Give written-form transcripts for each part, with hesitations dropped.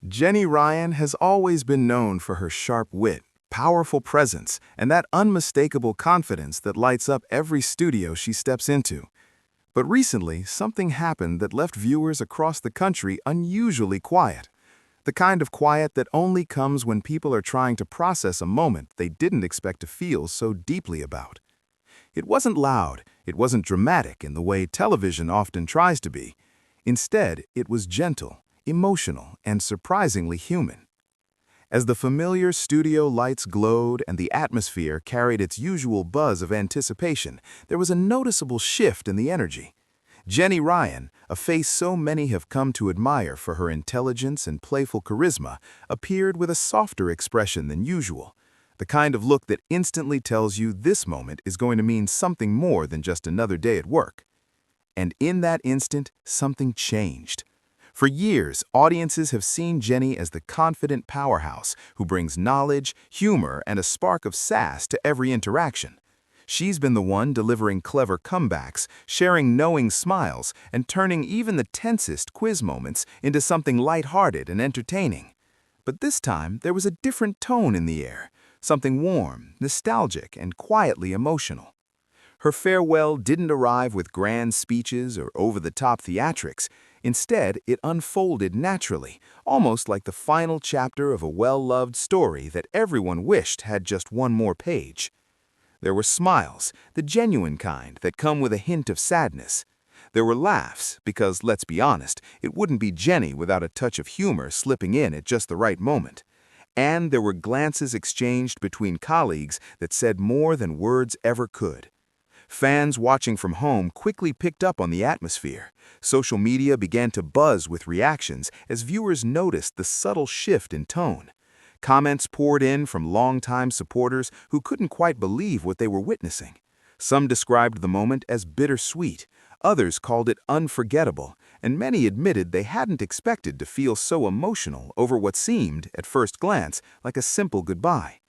Jenny Ryan has always been known for her sharp wit, powerful presence, and that unmistakable confidence that lights up every studio she steps into. But recently, something happened that left viewers across the country unusually quiet. The kind of quiet that only comes when people are trying to process a moment they didn't expect to feel so deeply about. It wasn't loud, it wasn't dramatic in the way television often tries to be. Instead, it was gentle, emotional, and surprisingly human. As the familiar studio lights glowed and the atmosphere carried its usual buzz of anticipation, there was a noticeable shift in the energy. Jenny Ryan, a face so many have come to admire for her intelligence and playful charisma, appeared with a softer expression than usual, the kind of look that instantly tells you this moment is going to mean something more than just another day at work. And in that instant, something changed. For years, audiences have seen Jenny as the confident powerhouse who brings knowledge, humor, and a spark of sass to every interaction. She's been the one delivering clever comebacks, sharing knowing smiles, and turning even the tensest quiz moments into something lighthearted and entertaining. But this time, there was a different tone in the air, something warm, nostalgic, and quietly emotional. Her farewell didn't arrive with grand speeches or over-the-top theatrics. Instead, it unfolded naturally, almost like the final chapter of a well-loved story that everyone wished had just one more page. There were smiles, the genuine kind that come with a hint of sadness. There were laughs, because, let's be honest, it wouldn't be Jenny without a touch of humor slipping in at just the right moment. And there were glances exchanged between colleagues that said more than words ever could. Fans watching from home quickly picked up on the atmosphere. Social media began to buzz with reactions as viewers noticed the subtle shift in tone. Comments poured in from longtime supporters who couldn't quite believe what they were witnessing. Some described the moment as bittersweet, others called it unforgettable, and many admitted they hadn't expected to feel so emotional over what seemed, at first glance, like a simple goodbye.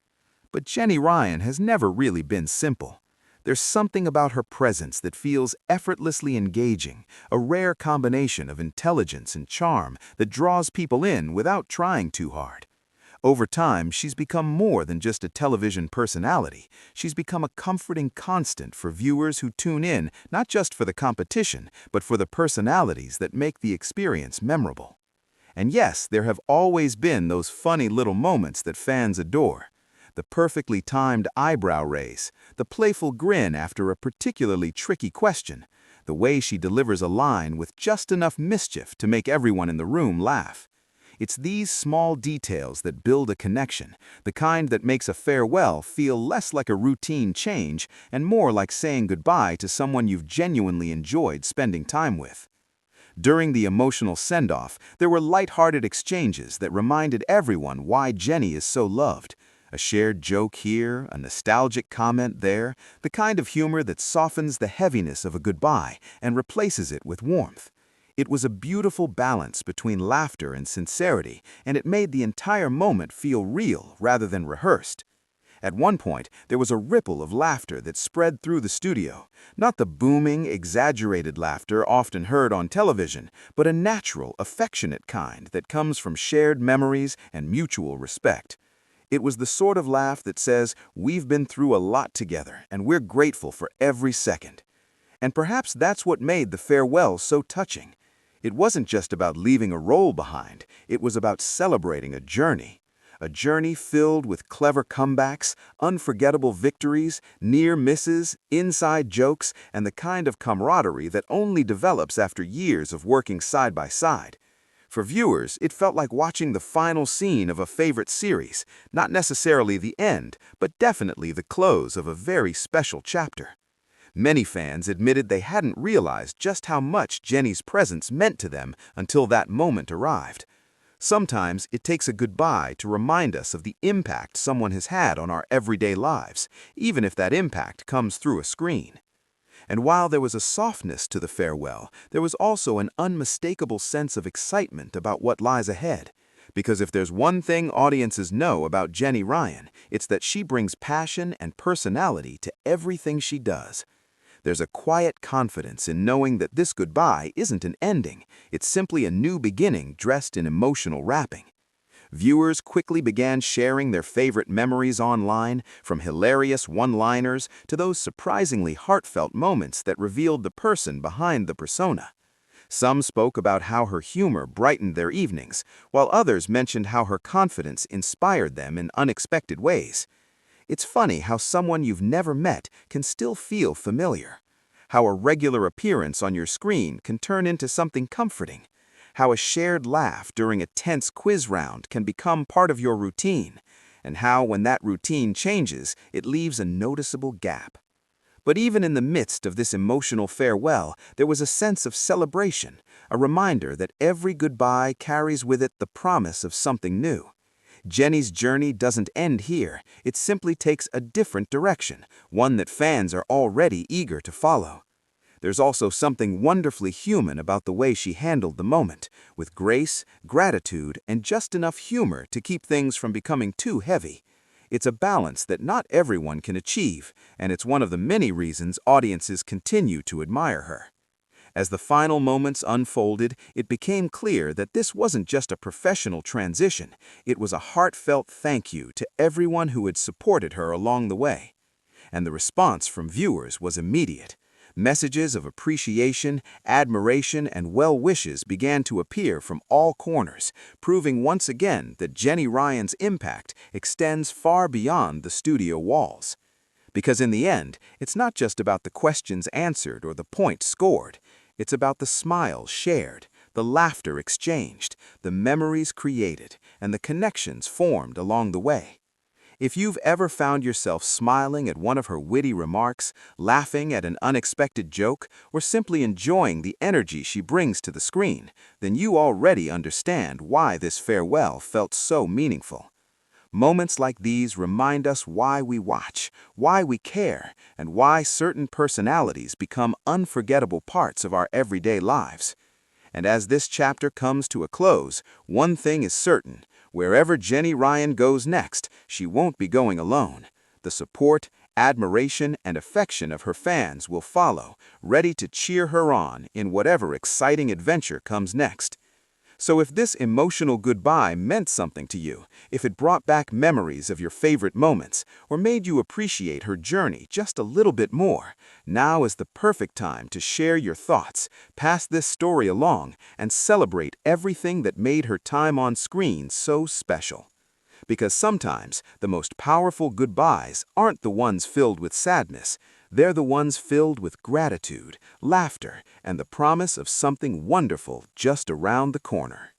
But Jenny Ryan has never really been simple. There's something about her presence that feels effortlessly engaging, a rare combination of intelligence and charm that draws people in without trying too hard. Over time, she's become more than just a television personality. She's become a comforting constant for viewers who tune in not just for the competition, but for the personalities that make the experience memorable. And yes, there have always been those funny little moments that fans adore. The perfectly timed eyebrow raise, the playful grin after a particularly tricky question, the way she delivers a line with just enough mischief to make everyone in the room laugh. It's these small details that build a connection, the kind that makes a farewell feel less like a routine change and more like saying goodbye to someone you've genuinely enjoyed spending time with. During the emotional send-off, there were light-hearted exchanges that reminded everyone why Jenny is so loved. A shared joke here, a nostalgic comment there, the kind of humor that softens the heaviness of a goodbye and replaces it with warmth. It was a beautiful balance between laughter and sincerity, and it made the entire moment feel real rather than rehearsed. At one point, there was a ripple of laughter that spread through the studio, not the booming, exaggerated laughter often heard on television, but a natural, affectionate kind that comes from shared memories and mutual respect. It was the sort of laugh that says, "We've been through a lot together, and we're grateful for every second." And perhaps that's what made the farewell so touching. It wasn't just about leaving a role behind, it was about celebrating a journey. A journey filled with clever comebacks, unforgettable victories, near misses, inside jokes, and the kind of camaraderie that only develops after years of working side by side. For viewers, it felt like watching the final scene of a favorite series, not necessarily the end, but definitely the close of a very special chapter. Many fans admitted they hadn't realized just how much Jenny's presence meant to them until that moment arrived. Sometimes it takes a goodbye to remind us of the impact someone has had on our everyday lives, even if that impact comes through a screen. And while there was a softness to the farewell, there was also an unmistakable sense of excitement about what lies ahead. Because if there's one thing audiences know about Jenny Ryan, it's that she brings passion and personality to everything she does. There's a quiet confidence in knowing that this goodbye isn't an ending, it's simply a new beginning dressed in emotional wrapping. Viewers quickly began sharing their favorite memories online, from hilarious one-liners to those surprisingly heartfelt moments that revealed the person behind the persona. Some spoke about how her humor brightened their evenings, while others mentioned how her confidence inspired them in unexpected ways. It's funny how someone you've never met can still feel familiar. How a regular appearance on your screen can turn into something comforting. How a shared laugh during a tense quiz round can become part of your routine. And how, when that routine changes, it leaves a noticeable gap. But even in the midst of this emotional farewell, there was a sense of celebration, a reminder that every goodbye carries with it the promise of something new. Jenny's journey doesn't end here, it simply takes a different direction, one that fans are already eager to follow. There's also something wonderfully human about the way she handled the moment, with grace, gratitude, and just enough humor to keep things from becoming too heavy. It's a balance that not everyone can achieve, and it's one of the many reasons audiences continue to admire her. As the final moments unfolded, it became clear that this wasn't just a professional transition, it was a heartfelt thank you to everyone who had supported her along the way. And the response from viewers was immediate. Messages of appreciation, admiration, and well wishes began to appear from all corners, proving once again that Jenny Ryan's impact extends far beyond the studio walls. Because in the end, it's not just about the questions answered or the points scored. It's about the smiles shared, the laughter exchanged, the memories created, and the connections formed along the way. If you've ever found yourself smiling at one of her witty remarks, laughing at an unexpected joke, or simply enjoying the energy she brings to the screen, then you already understand why this farewell felt so meaningful. Moments like these remind us why we watch, why we care, and why certain personalities become unforgettable parts of our everyday lives. And as this chapter comes to a close, one thing is certain: wherever Jenny Ryan goes next, she won't be going alone. The support, admiration, and affection of her fans will follow, ready to cheer her on in whatever exciting adventure comes next. So if this emotional goodbye meant something to you, if it brought back memories of your favorite moments, or made you appreciate her journey just a little bit more, now is the perfect time to share your thoughts, pass this story along, and celebrate everything that made her time on screen so special. Because sometimes the most powerful goodbyes aren't the ones filled with sadness, they're the ones filled with gratitude, laughter, and the promise of something wonderful just around the corner.